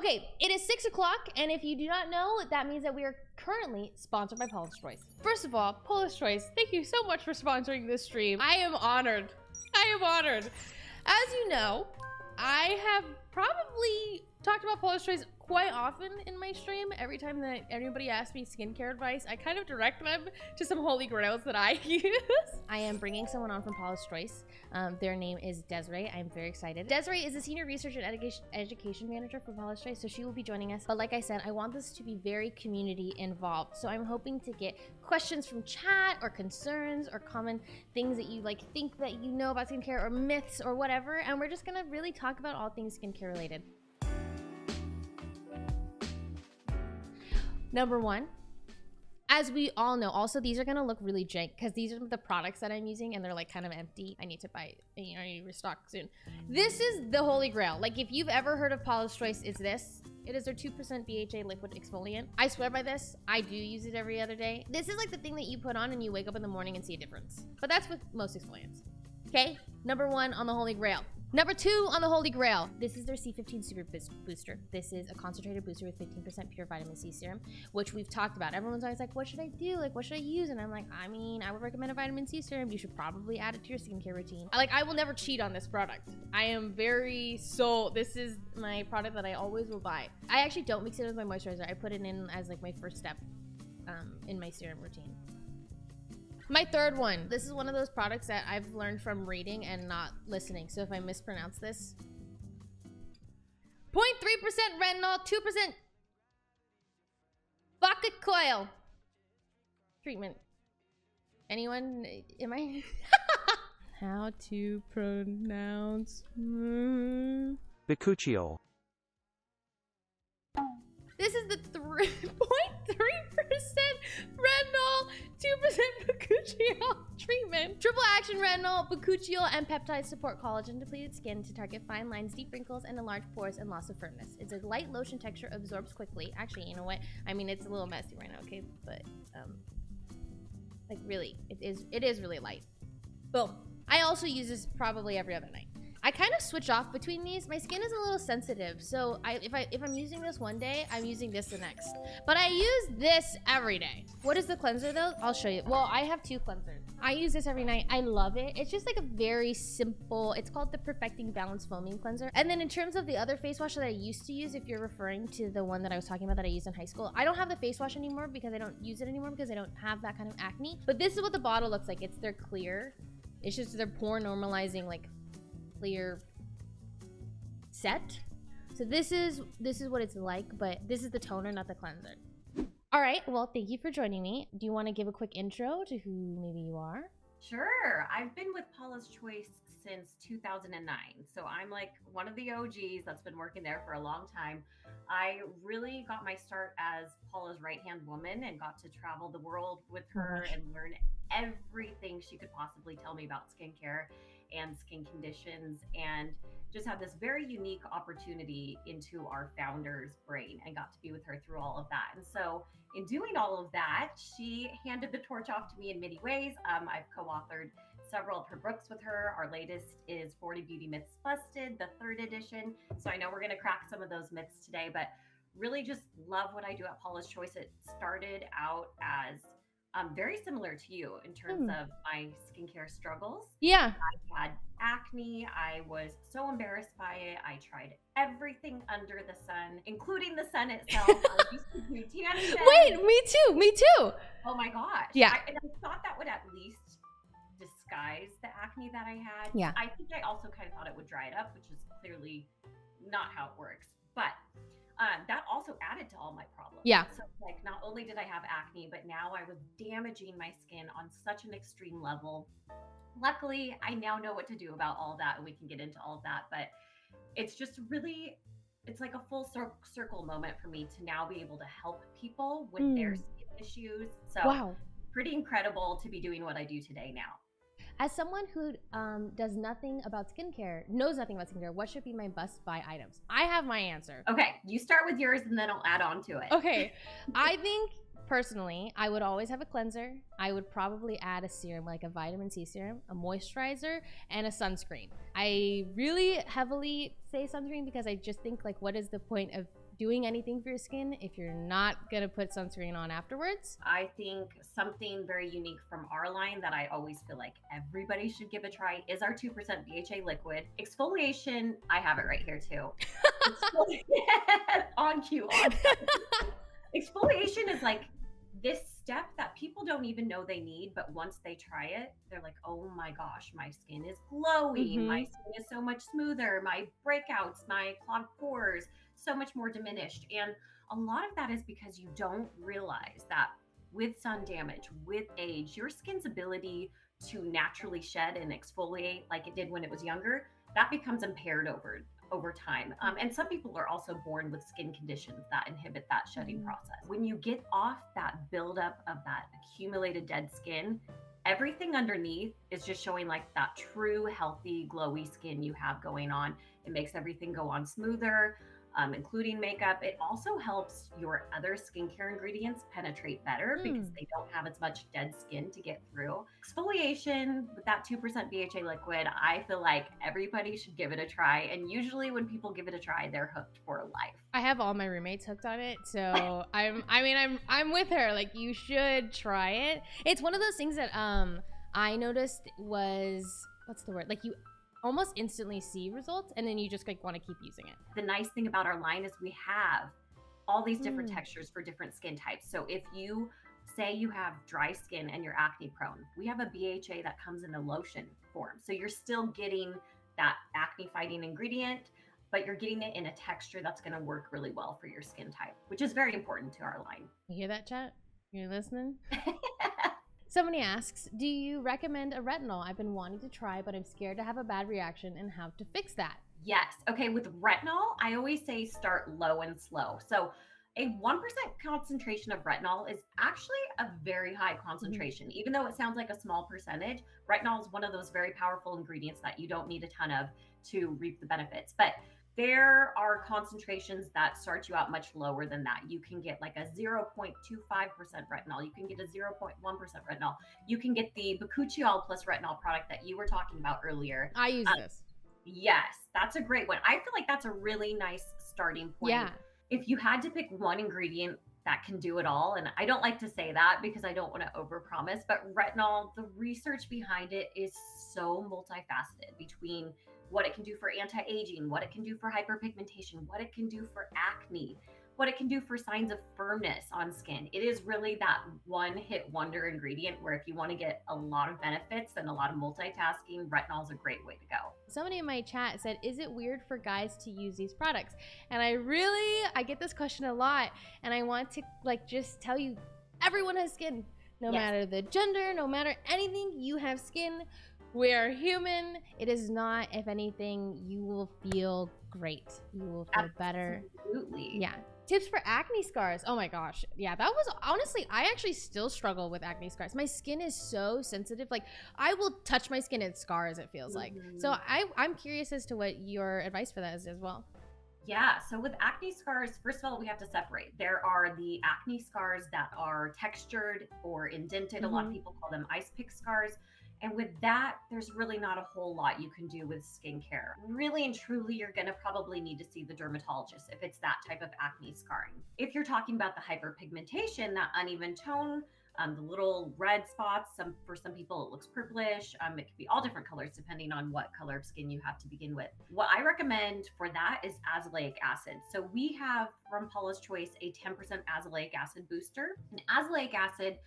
Okay, it is 6 o'clock, and if you do not know, that means that we are currently sponsored by Paula's Choice. First of all, Paula's Choice, thank you so much for sponsoring this stream. I am honored. I am honored. As you know, I have probably talked about Paula's Choice quite often in my stream. Every time that anybody asks me skincare advice, I kind of direct them to some holy grails that I use. I am bringing someone on from Paula's Choice. Their name is Desiree. I'm very excited. Desiree is a senior research and education manager for Paula's Choice, so she will be joining us. But like I said, I want this to be very community involved. So I'm hoping to get questions from chat or concerns or common things that you like think that you know about skincare or myths or whatever. And we're just gonna really talk about all things skincare related. Number one, as we all know, also these are gonna look really jank because these are the products that I'm using and they're like kind of empty. I need to buy, I need to restock soon. This is the holy grail. Like if you've ever heard of Paula's Choice, it's this. It is their 2% BHA liquid exfoliant. I swear by this. I do use it every other day. This is like the thing that you put on and you wake up in the morning and see a difference. But that's with most exfoliants. Okay, number one on the holy grail. Number two on the holy grail. This is their C15 Super Booster. This is a concentrated booster with 15% pure vitamin C serum, which we've talked about. Everyone's always like, what should I do? Like, what should I use? And I'm like, I mean, I would recommend a vitamin C serum. You should probably add it to your skincare routine. I will never cheat on this product. I am this is my product that I always will buy. I actually don't mix it with my moisturizer. I put it in as like my first step in my serum routine. My third one. This is one of those products that I've learned from reading and not listening. So if I mispronounce this. 0.3% retinol, 2% bucket coil treatment. Anyone? Am I? How to pronounce? Bakuchiol. This is the 3.3% retinol, 2% bakuchiol treatment. Triple action retinol, bakuchiol, and peptides support collagen-depleted skin to target fine lines, deep wrinkles, and enlarged pores and loss of firmness. It's a light lotion texture, absorbs quickly. Actually, you know what? I mean, it's a little messy right now, okay? But, like really, it is really light. Boom. I also use this probably every other night. I kind of switch off between these. My skin is a little sensitive, so if I'm using this one day, I'm using this the next. But I use this every day. What is the cleanser though? I'll show you. Well, I have two cleansers. I use this every night. I love it. It's just like a very simple, it's called the Perfecting Balance Foaming Cleanser. And then in terms of the other face wash that I used to use, if you're referring to the one that I was talking about that I used in high school, I don't have the face wash anymore because I don't use it anymore because I don't have that kind of acne. But this is what the bottle looks like. It's their clear. It's just their pore normalizing like clear set. So this is what it's like, but this is the toner, not the cleanser. All right, well, thank you for joining me. Do you want to give a quick intro to who maybe you are? Sure. I've been with Paula's Choice since 2009. So I'm like one of the OGs that's been working there for a long time. I really got my start as Paula's right-hand woman and got to travel the world with her and learn everything she could possibly tell me about skincare and skin conditions, and just had this very unique opportunity into our founder's brain and got to be with her through all of that. And so in doing all of that, she handed the torch off to me in many ways. I've co-authored several of her books with her. Our latest is 40 Beauty Myths Busted, the 3rd edition. So I know we're going to crack some of those myths today, but really just love what I do at Paula's Choice. It started out as very similar to you in terms of my skincare struggles. Yeah. I had acne. I was so embarrassed by it. I tried everything under the sun, including the sun itself. I used to do tanning beds. Wait, me too. Oh my gosh. Yeah. I thought that would at least disguise the acne that I had. Yeah. I think I also kind of thought it would dry it up, which is clearly not how it works. But that also added to all my problems. Yeah. So like not only did I have acne, but now I was damaging my skin on such an extreme level. Luckily, I now know what to do about all of that, and we can get into all of that. But it's just really, it's like a full circle moment for me to now be able to help people with their skin issues. So pretty incredible to be doing what I do today now. As someone who does nothing about skincare, knows nothing about skincare, what should be my must-buy items? I have my answer. Okay, you start with yours and then I'll add on to it. Okay, I think personally, I would always have a cleanser. I would probably add a serum, like a vitamin C serum, a moisturizer, and a sunscreen. I really heavily say sunscreen because I just think like, what is the point of doing anything for your skin if you're not gonna put sunscreen on afterwards. I think something very unique from our line that I always feel like everybody should give a try is our 2% BHA liquid. Exfoliation, I have it right here too. On cue. Exfoliation is like this step that people don't even know they need, but once they try it, they're like, oh my gosh, my skin is glowing. My skin is so much smoother. My breakouts, my clogged pores, so much more diminished. And a lot of that is because you don't realize that with sun damage, with age, your skin's ability to naturally shed and exfoliate like it did when it was younger, that becomes impaired over time. And some people are also born with skin conditions that inhibit that shedding process. When you get off that buildup of that accumulated dead skin, everything underneath is just showing like that true, healthy, glowy skin you have going on. It makes everything go on smoother, including makeup. It also helps your other skincare ingredients penetrate better because they don't have as much dead skin to get through. Exfoliation with that 2% BHA liquid, I feel like everybody should give it a try. And usually when people give it a try, they're hooked for life. I have all my roommates hooked on it, so I'm with her. Like, you should try it. It's one of those things that I noticed was, what's the word? Like, you almost instantly see results, and then you just like want to keep using it. The nice thing about our line is we have all these different textures for different skin types. So if you say you have dry skin and you're acne prone, we have a BHA that comes in a lotion form. So you're still getting that acne fighting ingredient, but you're getting it in a texture that's going to work really well for your skin type, which is very important to our line. You hear that, chat? You're listening? Somebody asks, do you recommend a retinol? I've been wanting to try, but I'm scared to have a bad reaction and how to fix that. Yes. Okay. With retinol, I always say start low and slow. So a 1% concentration of retinol is actually a very high concentration. Even though it sounds like a small percentage, retinol is one of those very powerful ingredients that you don't need a ton of to reap the benefits. But there are concentrations that start you out much lower than that. You can get like a 0.25% retinol. You can get a 0.1% retinol. You can get the bakuchiol plus retinol product that you were talking about earlier. I use this. Yes, that's a great one. I feel like that's a really nice starting point. Yeah. If you had to pick one ingredient that can do it all, and I don't like to say that because I don't want to overpromise, but retinol, the research behind it is so multifaceted between what it can do for anti-aging, what it can do for hyperpigmentation, what it can do for acne, what it can do for signs of firmness on skin. It is really that one hit wonder ingredient where if you want to get a lot of benefits and a lot of multitasking, retinol is a great way to go. Somebody in my chat said, is it weird for guys to use these products? And I get this question a lot, and I want to like just tell you, everyone has skin. No matter the gender, no matter anything, you have skin. We are human. It is not, if anything, you will feel great. You will feel better. Absolutely. Yeah. Tips for acne scars. Oh my gosh. Yeah, that was honestly, I actually still struggle with acne scars. My skin is so sensitive. Like, I will touch my skin and scars, it feels like. So I'm curious as to what your advice for that is as well. Yeah, so with acne scars, first of all, we have to separate. There are the acne scars that are textured or indented. A lot of people call them ice pick scars. And with that, there's really not a whole lot you can do with skincare. Really and truly, you're gonna probably need to see the dermatologist if it's that type of acne scarring. If you're talking about the hyperpigmentation, that uneven tone, the little red spots, for some people it looks purplish. It could be all different colors depending on what color of skin you have to begin with. What I recommend for that is azelaic acid. So we have from Paula's Choice a 10% azelaic acid booster. And azelaic acid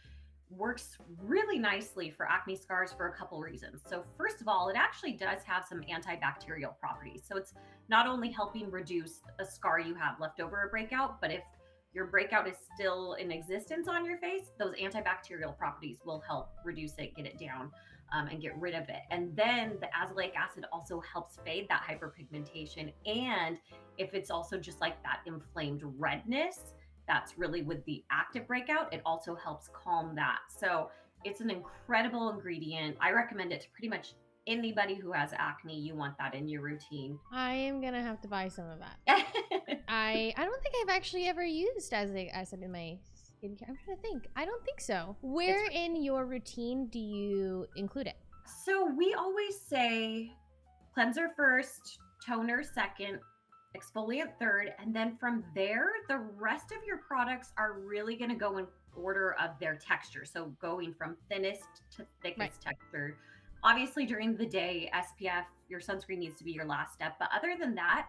works really nicely for acne scars for a couple reasons. So first of all, it actually does have some antibacterial properties. So it's not only helping reduce a scar you have left over a breakout, but if your breakout is still in existence on your face, those antibacterial properties will help reduce it, get it down, and get rid of it. And then the azelaic acid also helps fade that hyperpigmentation. And if it's also just like that inflamed redness, that's really with the active breakout, it also helps calm that. So it's an incredible ingredient. I recommend it to pretty much anybody who has acne. You want that in your routine. I am gonna have to buy some of that. I don't think I've actually ever used azelaic acid in my skincare. I'm trying to think. I don't think so. Where in your routine do you include it? So we always say cleanser first, toner second, exfoliant third, and then from there, the rest of your products are really going to go in order of their texture. So going from thinnest to thickest texture. Obviously, during the day, SPF, your sunscreen needs to be your last step. But other than that,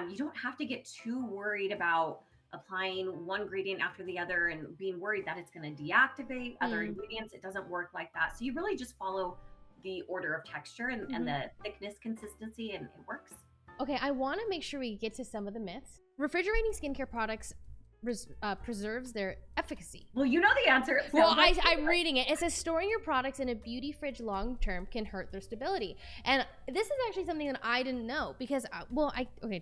you don't have to get too worried about applying one ingredient after the other and being worried that it's going to deactivate other ingredients. It doesn't work like that. So you really just follow the order of texture and the thickness consistency, and it works. Okay, I want to make sure we get to some of the myths. Refrigerating skincare products preserves their efficacy. Well, you know the answer. Well, I'm reading it. It says storing your products in a beauty fridge long term can hurt their stability. And this is actually something that I didn't know because,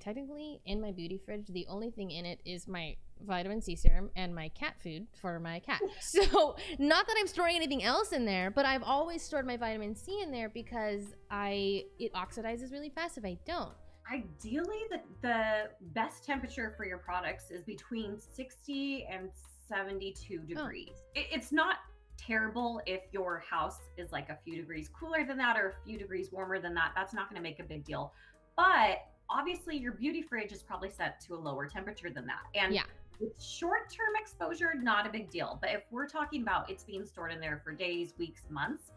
technically in my beauty fridge, the only thing in it is my vitamin C serum and my cat food for my cat. So not that I'm storing anything else in there, but I've always stored my vitamin C in there because it oxidizes really fast if I don't. Ideally, the best temperature for your products is between 60 and 72 degrees. It's not terrible if your house is like a few degrees cooler than that or a few degrees warmer than that. That's not going to make a big deal. But obviously, your beauty fridge is probably set to a lower temperature than that. And with short-term exposure, not a big deal. But if we're talking about it's being stored in there for days, weeks, months,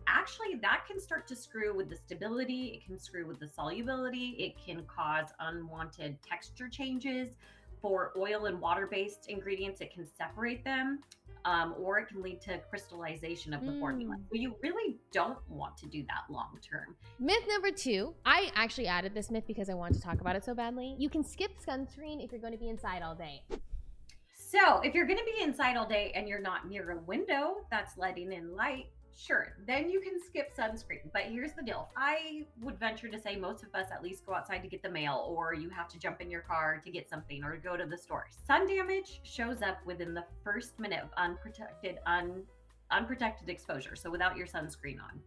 actually that can start to screw with the stability. It can screw with the solubility. It can cause unwanted texture changes. For oil and water-based ingredients, it can separate them, or it can lead to crystallization of the formula. So you really don't want to do that long term. Myth number 2, I actually added this myth because I wanted to talk about it so badly. You can skip sunscreen if you're going to be inside all day. So if you're going to be inside all day and you're not near a window that's letting in light, sure, then you can skip sunscreen. But here's the deal. I would venture to say most of us at least go outside to get the mail, or you have to jump in your car to get something or to go to the store. Sun damage shows up within the first minute of unprotected exposure, so without your sunscreen on.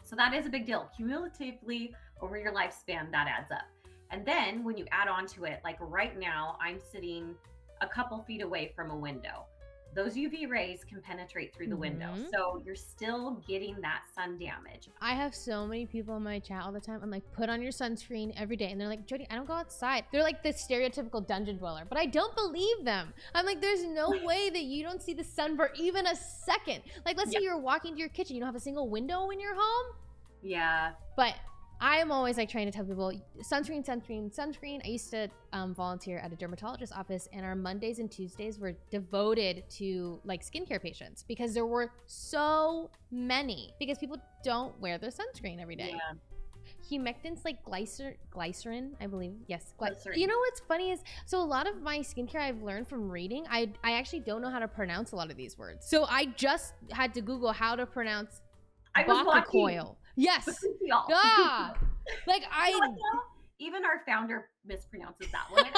So that is a big deal. Cumulatively over your lifespan, that adds up. And then when you add on to it, like right now, I'm sitting a couple feet away from a window. Those UV rays can penetrate through the window. So you're still getting that sun damage. I have so many people in my chat all the time. I'm like, put on your sunscreen every day. And they're like, Jodi, I don't go outside. They're like the stereotypical dungeon dweller, but I don't believe them. I'm like, there's no way that you don't see the sun for even a second. Like, let's say you're walking to your kitchen. You don't have a single window in your home. Yeah. But I am always like trying to tell people sunscreen, sunscreen, sunscreen. I used to volunteer at a dermatologist's office, and our Mondays and Tuesdays were devoted to like skincare patients because there were so many, because people don't wear their sunscreen every day. Yeah. Humectants like glycerin, I believe. Yes. Glycerin. You know what's funny is, so a lot of my skincare I've learned from reading, I actually don't know how to pronounce a lot of these words. So I just had to Google how to pronounce Baca coil. Yes. Ah, like even our founder mispronounces that one. It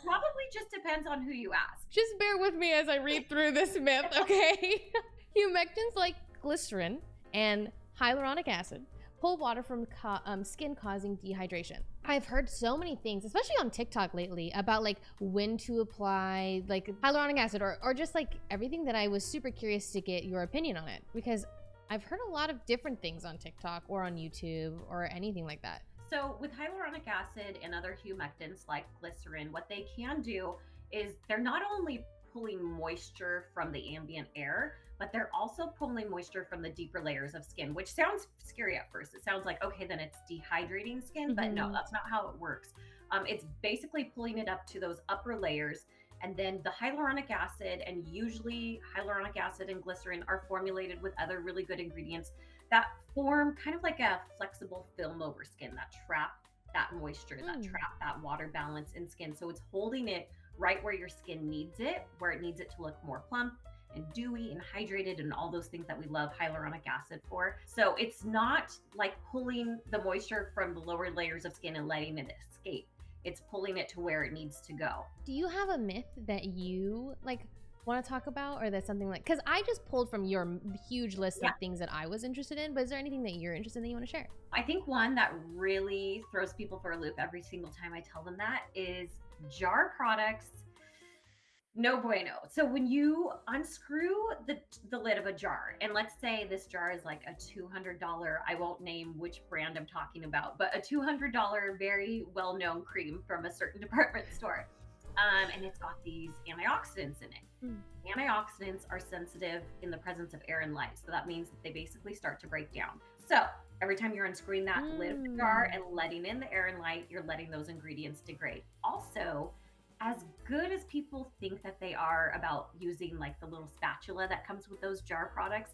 probably just depends on who you ask. Just bear with me as I read through this myth, okay? Humectants like glycerin and hyaluronic acid pull water from skin, causing dehydration. I've heard so many things, especially on TikTok lately, about like when to apply like hyaluronic acid or just like everything, that I was super curious to get your opinion on it, because I've heard a lot of different things on TikTok or on YouTube or anything like that. So with hyaluronic acid and other humectants like glycerin, what they can do is they're not only pulling moisture from the ambient air, but they're also pulling moisture from the deeper layers of skin, which sounds scary at first. It sounds like, okay, then it's dehydrating skin, but no, that's not how it works. It's basically pulling it up to those upper layers. And then the hyaluronic acid, and usually hyaluronic acid and glycerin, are formulated with other really good ingredients that form kind of like a flexible film over skin that trap that moisture, that trap that water balance in skin. So it's holding it right where your skin needs it, where it needs it to look more plump and dewy and hydrated and all those things that we love hyaluronic acid for. So it's not like pulling the moisture from the lower layers of skin and letting it escape. It's pulling it to where it needs to go. Do you have a myth that you like want to talk about, or that's something like, because I just pulled from your huge list of things that I was interested in, but is there anything that you're interested in that you want to share? I think one that really throws people for a loop every single time I tell them that is jar products No bueno. So when you unscrew the lid of a jar, and let's say this jar is like a $200, I won't name which brand I'm talking about, but a $200 very well-known cream from a certain department store. And it's got these antioxidants in it. Mm. Antioxidants are sensitive in the presence of air and light. So that means that they basically start to break down. So every time you're unscrewing that lid of the jar and letting in the air and light, you're letting those ingredients degrade. Also, as good as people think that they are about using like the little spatula that comes with those jar products,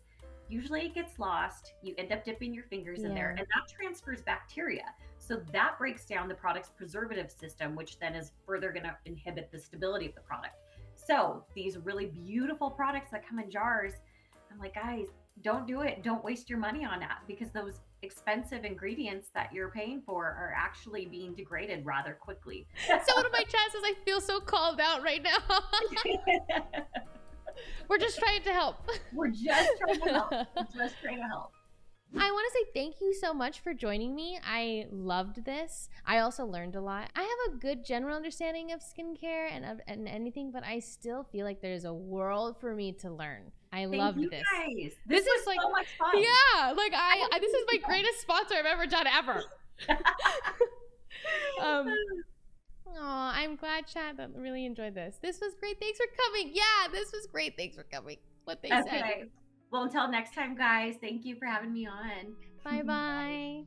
usually it gets lost. You end up dipping your fingers in there, and that transfers bacteria. So that breaks down the product's preservative system, which then is further going to inhibit the stability of the product. So these really beautiful products that come in jars, I'm like, guys, don't do it. Don't waste your money on that, because those expensive ingredients that you're paying for are actually being degraded rather quickly. So what are my chances? I feel so called out right now. We're just trying to help. We're just trying to help. We're just trying to help. I want to say thank you so much for joining me. I loved this. I also learned a lot. I have a good general understanding of skincare and anything, but I still feel like there's a world for me to learn. I loved this. Guys. This is like so much fun. Yeah, like I this is my greatest sponsor I've ever done ever. I'm glad, Chad, that really enjoyed this. This was great. Thanks for coming. Yeah, this was great. Thanks for coming. What they said. Well, until next time, guys, thank you for having me on. Bye-bye.